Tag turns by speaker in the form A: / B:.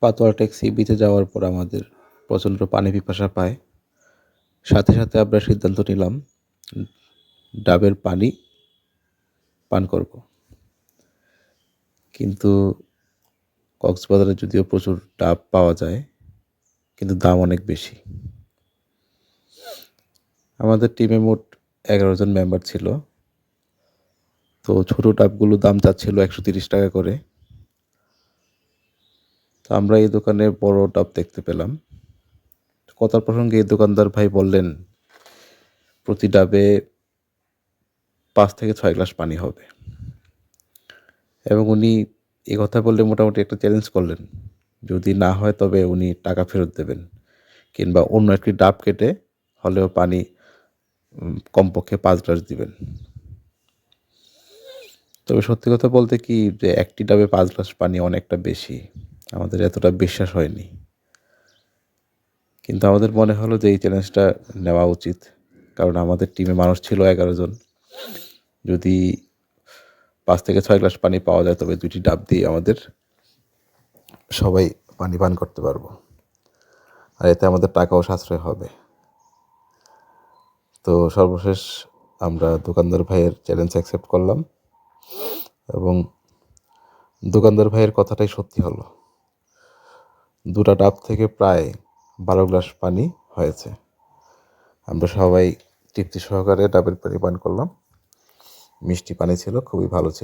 A: পাতোয়া take C বিচে যাওয়ার পর আমাদের প্রচণ্ড পানি পিপাসা পায়। সাথে সাথে আমরা সিদ্ধান্ত নিলাম ডাবের পানি পান করব। কিন্তু কক্সবাজারে যদিও প্রচুর ডাব পাওয়া যায়, কিন্তু দাম অনেক বেশি। আমাদের টিমে মোট 11 জন মেম্বার ছিল। তো ছোটো ডাবগুলো দাম চাচ্ছিল 130 টাকা করে। তো আমরা এই দোকানে বড় ডাব দেখতে পেলাম। কথার প্রসঙ্গে এই দোকানদার ভাই বললেন প্রতি ডাবে 5 থেকে 6 গ্লাস পানি হবে, এবং উনি এই কথা বললে মোটামুটি একটা চ্যালেঞ্জ করলেন, যদি না হয় তবে উনি টাকা ফেরত দেবেন, কিংবা অন্য একটি ডাব কেটে হলেও পানি কমপক্ষে 5 গ্লাস দিবেন। তবে সত্যি কথা বলতে কি, যে একটি ডাবে 5 গ্লাস পানি অনেকটা বেশি, আমাদের এতটা বিশ্বাস হয়নি। কিন্তু আমাদের মনে হলো যে এই চ্যালেঞ্জটা নেওয়া উচিত, কারণ আমাদের টিমে মানুষ ছিল 11 জন। যদি 5 থেকে 6 গ্লাস পানি পাওয়া যায় তবে 2টি ডাব দিয়ে আমাদের সবাই পানি পান করতে পারবো, আর এতে আমাদের টাকাও সাশ্রয় হবে। তো সর্বশেষ আমরা দোকানদার ভাইয়ের চ্যালেঞ্জ অ্যাকসেপ্ট করলাম, এবং দোকানদার ভাইয়ের কথাটাই সত্যি হলো। 2টা ডাব থেকে প্রায় 12 গ্লাস পানি হয়েছে। আমরা সবাই তৃপ্তি সহকারে ডাবের পানি পান করলাম। মিষ্টি পানি ছিল, খুবই ভালো ছিল।